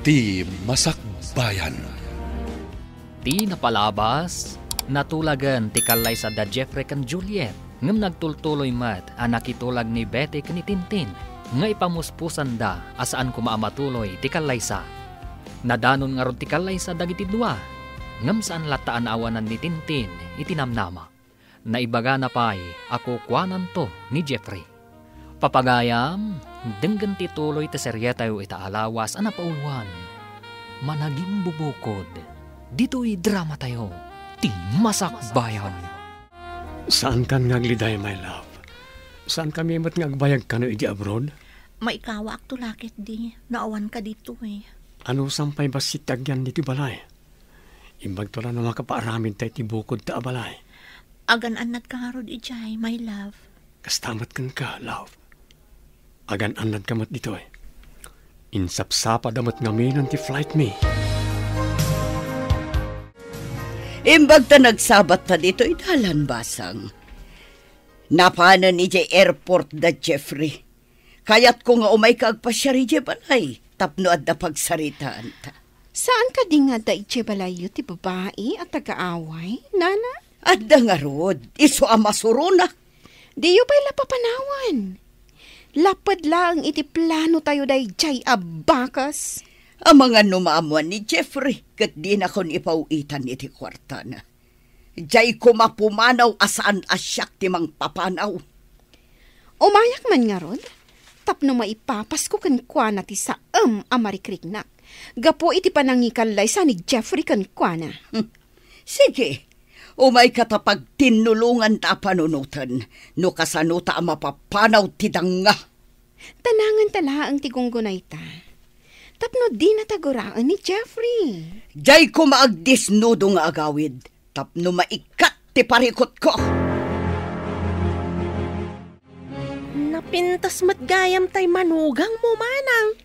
Ti Masakbayan. Ti napalabas, natulagan ti kalay sa da Jeffrey kan Juliet, ngam nagtultuloy mat anak itulag ni Betty kan ni Tintin, nga ipamuspusan da asaan kumaamatuloy ti kalay sa. Nadanon nga ron ti kalay sa dagiti dua, ngam saan lataan awanan ni Tintin itinamnama. Naibaga na pa'y ako kwanan to ni Jeffrey. Papagayam, denggan ti tuloy ti seryetayo itaalawas anapauluan. Managing bubukod, dito'y drama tayo, ti Masakbayan. Saan kan ngagliday, my love? Saan kami mat ngagbayag ka no iti abroad? Maikawa ak tulakit di, naawan ka dito eh. Ano sampay basit tagyan diti balay? Imbag to lang na makapaaramin tayo ti bukod ta balay. Agan-an nagkaharod ijay, my love. Kastamat kan ka, love. Agan-an kamat dito eh. Insapsapa damat ngaminan ti flight me. Imbag ta nagsabat ta dito idalan basang. Napanan ni J. Airport da Jeffrey. Kayat ko nga umay ka agpasyari J. Balay. Tapno at da pagsaritaan ta. Saan ka di nga da J. Balayo ti babae at tagaaway, nana? At da nga rod, iso amasuruna. Diyo pa'y lapapanawan. Lapad lang iti plano tayo day Jay abakas. Ang mga numaamuan ni Jeffrey, kat di na kon ipauitan iti kwarta na. Jay kumapumanaw asaan asyak ti mang papanaw. Umayak man nga rod, tapno maipapas ko kan kwa ti saam amarikriknak. Gapo iti panangikalay sa ni Jeffrey kan kwa na. Sige, umay katapag tinulungan ta panunutan, no kasanuta ang mapapanaw ti danga. Tanangan tala ang tigunggunay ta. Tapno di nataguraan ni Jeffrey. Jay ko maagdisnudo nga agawid, tapno maikat ti parikot ko. Napintas matgayam tay manugang mo manang.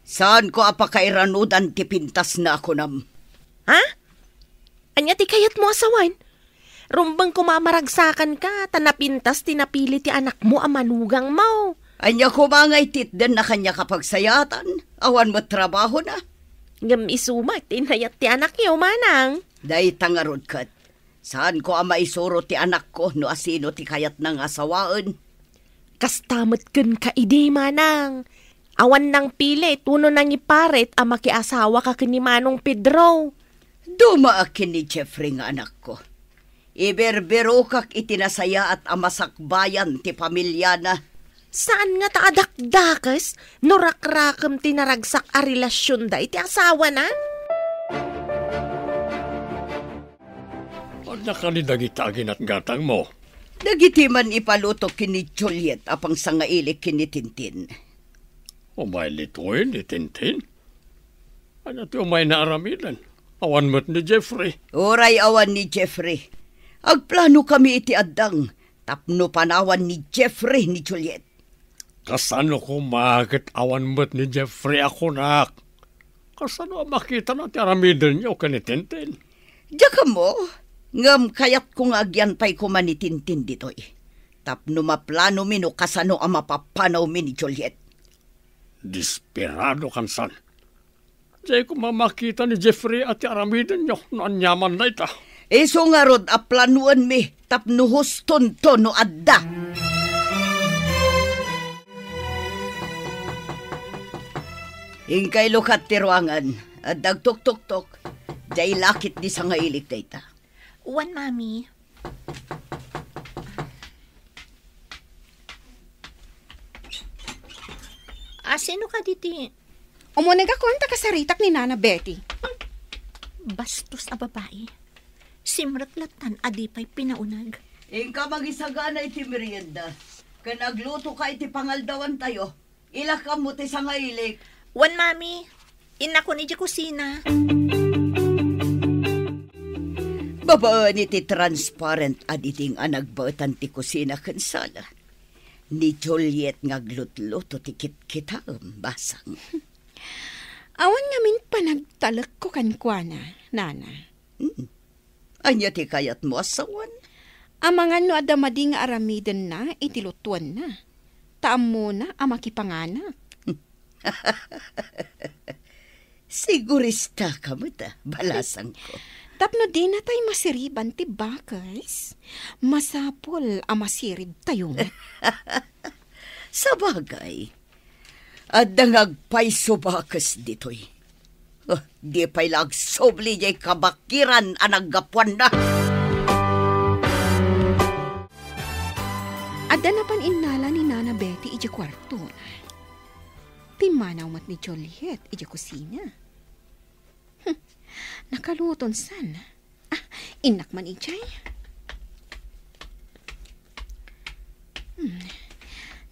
Saan ko apakairanudan ti pintas na ako nam? Ha? Anya ti kayat mo asawan? Rumbang kumamaragsakan ka, tanapintas tinapili ti anak mo ang manugang mo. Anya kumangay titden na kanya kapag sayatan. Awan mo trabaho na. Ngam isumat, tinayat ti anak niyo, manang. Day tangarod kat. Saan ko ang maisuro ti anak ko no asino ti kayat ng asawaan? Kastamot ken ka idi, manang. Awan nang pili, tuno nang iparet ang makiasawa ka kini Manong Pedro. Dumaakin ni Jeffrey nga anak ko. Iberbero kak itinasaya at amasakbayan ti pamilya na. Saan nga taadakdakas? Norakrakam tinaragsak a relasyon da iti asawa na? Pag nakalidagitagin at gatang mo. Nagitiman ipaluto kini Juliet apang sangailik kini Tintin. Umay lituin ni Tintin? Ano ti umay naaramidan? Awan mo't ni Jeffrey. Oray awan ni Jeffrey. Agplano kami iti addang. Tapno panawan ni Jeffrey ni Juliet. Kasano ko makit awan mo't ni Jeffrey ako nak? Kasano makita na ti aramidan niyo ka ni Tintin? Diyan mo, ngam kayat kong agyan pa'y kuman ni Tintin dito'y. Tapno maplano mi no kasano ang mapapanaw mi ni Juliet. Desperado kan san. Diyan ko mamakita ni Jeffrey at ti aramidan niyo no anyaman na ita. Iso nga rod a planuan mi tapno huston to no adda. Ingkay lukat ti ruangan at dagtok-tok-tok. Jay lakit di sa nga ilik dayta. Uwan, mami. Sino ka diti? Umunag ako ang takasaritak ni Nana Betty. Bastos a babae. Simratlatan adipay pinaunag. Ingka magisagana iti merienda. Kanagluto ka iti pangaldawan tayo. Ilakam mo ti sa nga ilik. Uwan, mami. Ina ko ni di kusina. Babaan iti transparent aditing anagbautan ti kusina kansala. Ni Juliet nga glutluto ti kit-kita basang. Awan nga min panagtalak ko kankwana, Nana. Anya ti kayat mo asawan? Amangan no adamadi nga aramiden na, itilutuan na. Taam mo na, amakipanganak. Sigurista ka mo balasang ko. Tapno di na tayo masiriban ti bakas. Masapol ang masirib tayo. Sa bagay, at nangagpay bakas dito'y. Di pa'y lagsobli jay kabakiran ang naggapuan na. Adda na pan inala ni Nana Betty iji kwarto. Timanaw mat ni Juliet iji kusina. Nakaluton san. Inak man ijay.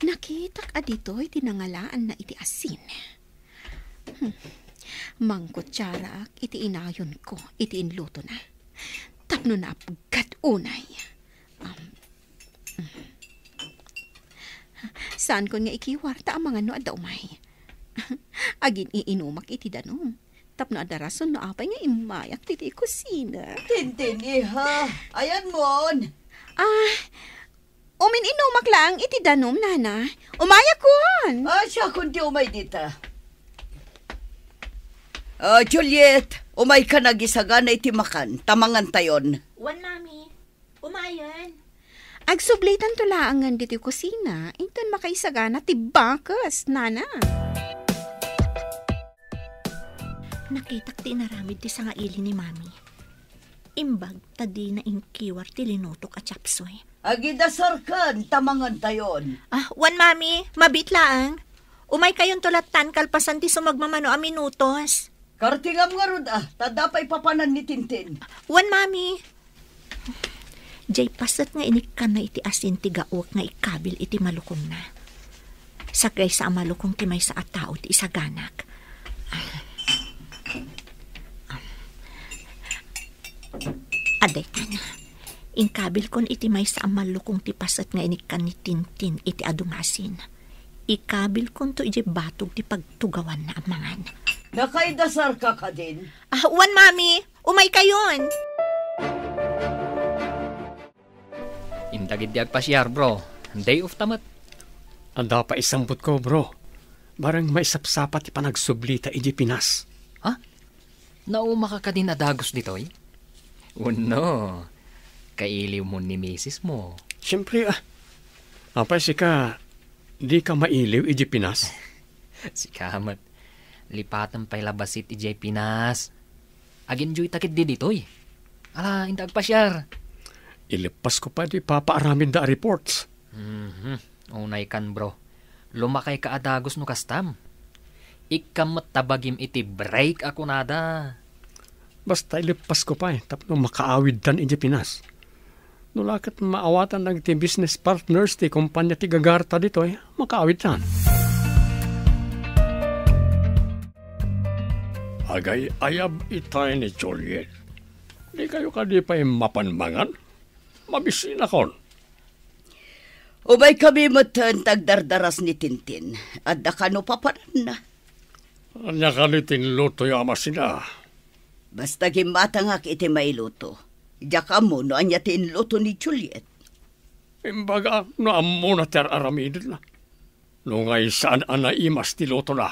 Nakitak adito'y tinangalaan na iti asin. Mangkutsara iti inayon ko, iti inluto na. Tapno na apgat unay. Saan ko nga ikiwarta ang mga no at daumay? Agin iinumak iti danom. Tapno adarason no apay nga imayak titi kusina. Tintin, iha. Ayan mon. Inumak lang iti danom, nana. Umayak kon. Siya kundi umay dita. Juliet, umay ka nagisaga na iti makan. Tamangan tayon. Wan, mami. Umayan. Agsublitan to laangan diti kusina. Inton makaisaga na ti bakas, nana. Nakitak ti naramid ti nga ili ni mami. Imbag tadi na inkiwar ti linutok at chapsoy. Agidasar kan, tamangan tayon. Wan, mami. Mabitlaang. Umay kayon tulatan kalpasan ti sumagmamano a minutos. Kartingam nga rod tadapay papanan ni Tintin. Wan, mami. Jay pasat nga inikan na iti asin ti gaok nga ikabil iti malukong na. Sagay sa malukong ti may sa atao ti isaganak. Aday ka na. Inkabil kon iti may sa malukong ti pasat nga inikan ni Tintin iti adungasin. Ikabil kon to iti batog ti pagtugawan na amangan. Nakaidasar ka din. Wan, mami. Umay kayon. Indagid di agpasyar, bro. Day of tamat. Anda pa isambot ko, bro. Barang may sapsapat ipanagsublita iji Pinas. Ha? Nauma ka din adagos ditoy? Uno. Kailiw mo ni misis mo. Siyempre, apay si ka, di ka mailiw iji Pinas. Si Kamat. Lipatan pa'y labasit iji Pinas. Agin joy takit di ditoy. Ala, indag pasyar. Ilipas ko pa di papaaramin da reports. Unay kan, bro. Lumakay ka adagos no kastam. Ikamat tabagim iti break ako nada. Basta ilipas ko pa tapno makaawid dan iji Pinas. Nulakat maawatan ng ti business partners ti kumpanya ti Gagarta dito makaawid dan. Agay ayab itay ni Juliet. Di kayo ka di pa mapanmangan? Mabisina kon. Umay kami matan tagdardaras ni Tintin. At nakano paparan na. Anya ka ni tinluto yung ama sila. Basta gimatangak iti mailuto. Diyaka mo no anya tinluto ni Juliet. Imbaga, no amo na ter aramidin na. No ngay saan anaimas ti luto na.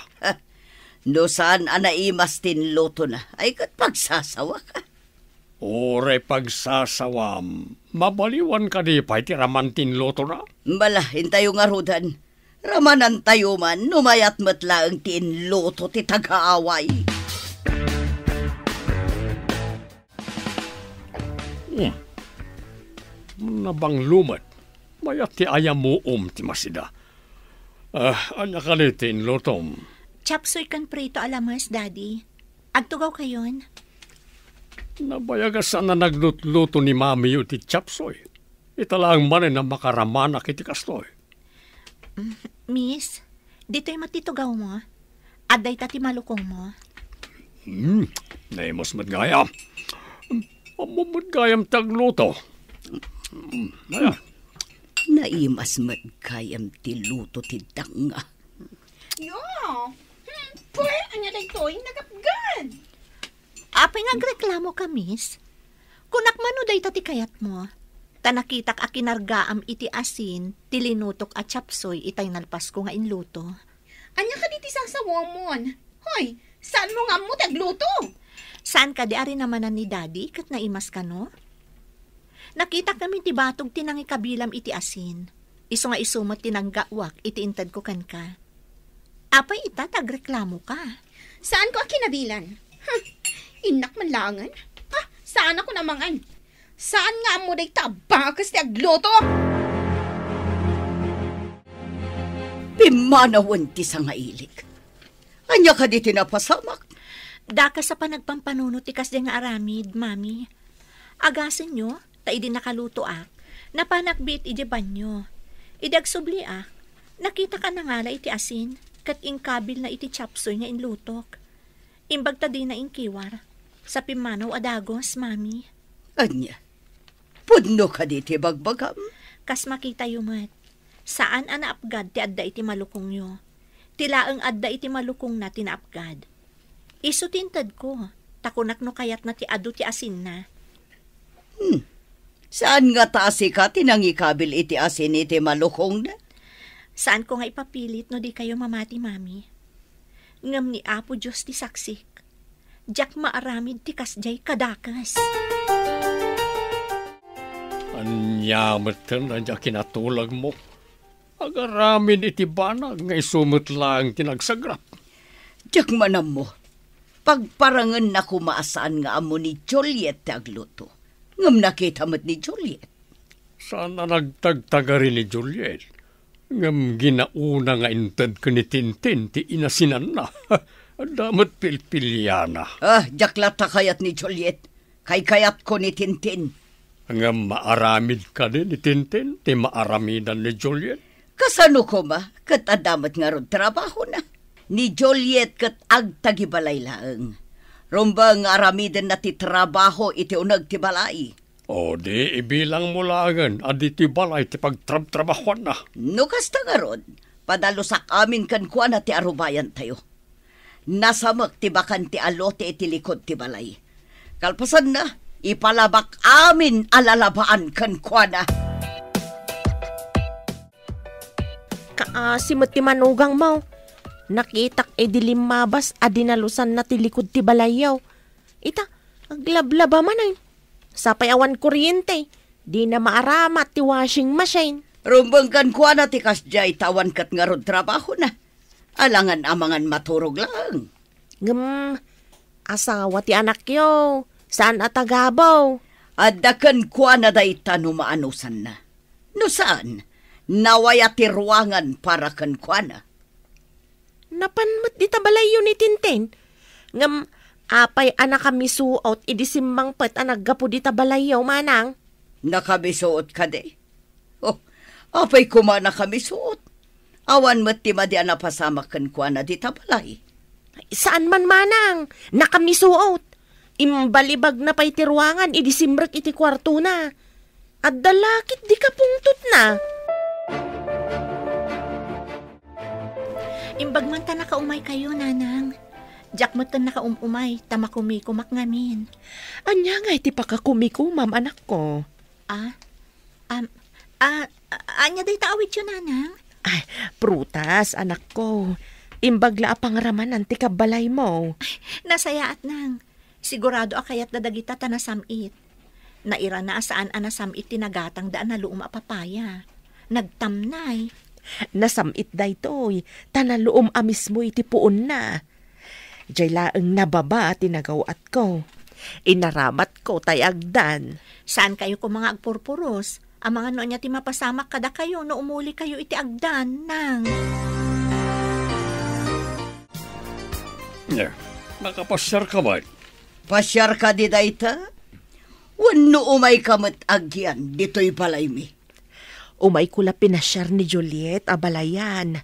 No saan anaimas tinluto na. Ay kat pagsasawa ka. Ore pagsasawam. Mabaliwan ka di pa iti ramantin luto na. Bala, hintayo nga rudan. Ramanan tayo man, numayat matla ang tinluto ti tagaaway. Nabang lumat. Mayat ti ayam mo ti masida. Anya ka ni tinlutom. Chapsoy kan prito alamas, daddy. Agtugaw kayon. Nabayagas na naglutluto ni mami yung ti chapsoy. Italang manin na makaramanak iti kastoy. Miss, dito'y matitugaw mo. Aday tati malukong mo. Naimos matgayam. Amo matgayam tagluto. Ayan. Naimas magkayam ti luto ti danga. Yo! Pwede, anya daytoy, nagapgan. Apay nagreklamo ka, miss. Kunakmano day tati kayat mo. Tanakitak a kinargaam iti asin, tilinutok at chapsoy itay nalpas ko nga inluto. Anya ka diti sasawamon. Hoy, Saan mo nga mo tagluto? Saan ka di ari namanan ni daddy kat naimas ka no? Nakita kami ti batog tinangi kabilam iti asin. Iso nga isumot tinanggawak iti intad ko kan ka. Apay ita tagreklamo ka. Saan ko kinabilan? Inak man langan. Saan ako namangan? Saan nga mo day tabakas ti agluto? Pimanawan ti sa nga ilik. Anya ka di tinapasamak. Daka sa panagpampanunot ti kasdi nga aramid, mami. Agasan nyo, ta idi nakaluto ak. Napanakbit iti banyo. Idagsubli ak. Nakita ka na ngala iti asin. Kat ingkabil na iti chapsoy nga inlutok. Imbagta di na ingkiwar. Sa pimanaw adagos, mami. Anya, pudno ka di ti bagbagam. Kas makita yumat. Saan anaapgad ti adda iti malukong nyo? Tilaang adda iti malukong na tinaapgad. Isu tintad ko. Takunak no kayat na ti adu ti asin na. Saan nga taasi ka tinangikabil iti asin iti malukong na? Saan ko nga ipapilit no di kayo mamati, mami? Ngam ni Apo Diyos ti saksik. Diyak maaramid ti kasjay kadakas. Anyamat ka na diya kinatulag mo. Agaramin iti banag nga isumot lang tinagsagrap. Diyak manam mo. Pagparangan na kumaasaan nga amo ni Juliet tagluto. Ngam nakita mo't ni Juliet. Sana nagtagtagari ni Juliet. Ngam ginauna nga intad ka ni Tintin ti inasinan na. Damat pilpilyana. Diyak ta kayat ni Juliet. Kayat ko ni Tintin. Ngam maaramid ka din ni Tintin ti maaramidan ni Juliet. Kasano ko ma? Kat adamat nga ron trabaho na. Ni Juliet kat agtagibalay laeng. Rumba nga aramidan na ti trabaho iti unag ti balay. O di ibilang mo langan adi ti balay ti pagtrab-trabahuan na. No kasta nga ron, padalusak amin kan kuha na ti arubayan tayo. Nasamak ti bakan ti alote iti likod ti balay. Kalpasan na, ipalabak amin alalabaan kan kuha na. Kaasimot ti manugang mo. Nakitak dilim mabas adinalusan na ti likod ti balayaw. Ita, aglablaba man ay. Sapay awan kuryente. Di na maaramat ti washing machine. Rumbang kan kuha na ti kasjay tawan kat nga ron trabaho na. Alangan amangan maturog lang. Asawa ti anak yo. Saan atagabaw? Adakan kuha na day tanumaanusan na. No saan? Nawaya ti ruangan para kan kuha na. Napanmat di tabalayo ni Tintin. Ngam, apay anak kami suot, idisimbang pet anaggapo di tabalayo, manang. Nakabisuot ka de? Oh, apay kumana kami suot. Awan mo't ti madi anapasama kan kuha na di tabalay. Saan man manang? Nakamisuot. Imbalibag na pa'y tiruangan, idisimbrek iti kwarto na. At dalakit di ka pungtot na. Imbag man ta nakaumay kayo, nanang. Diyak mo ta nakaumay, tamakumikumak ngamin. Anya nga iti pakakumikumam, anak ko. Anya day taawit yun, nanang? Ay, prutas, anak ko. Imbagla apang ramanan ti kabalay mo. Ay, nasayaat nang. Sigurado akayat dadagita tanasamit. Naira na saan anasamit tinagatang daan na luum apapaya. Nagtamnay. Nasamit daytoy, tanaluom amis mo iti puon na. Diyay laeng nababa tinagawat ko. Inaramat ko tayagdan. Saan kayo ko mga agpurpuros? Ang mga noon niya ti mapasamak kada kayo no umuli kayo iti agdan, nang. Nakapasyar ka ba? Pasyar ka di dayta? Wano umay kamot agyan, dito'y balay mi. Umay ko la pinasyar ni Juliet abalayan.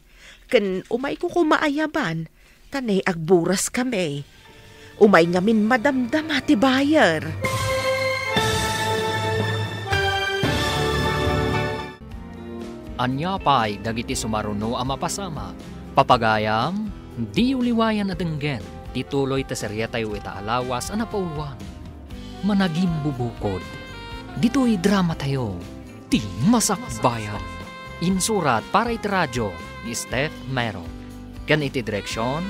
Ken umay ko kumaayaban, tanay agburas kami. Umay ngamin madamdama ti bayer. Anya pa'y dagiti sumaruno ang mapasama. Papagayam, di uliwayan adenggen. Tituloy ta serya tayo ita alawas anapaulwan. Managim bubukod. Dito'y drama tayo. Ti Masakbayan. Insurat para iti radyo ni Steph Mero. Kan iti direksyon,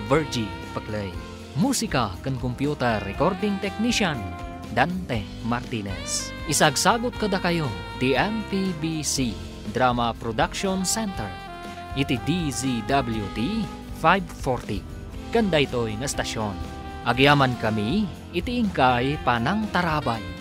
Virgie. pagpaklay. Musika kan computer recording technician Dante Martinez. Isagsagot kada kayo di MPBC Drama Production Center. Iti DZWT 540. Ganda ito'y nga stasyon. Agyaman kami, iti ingkay panang tarabay.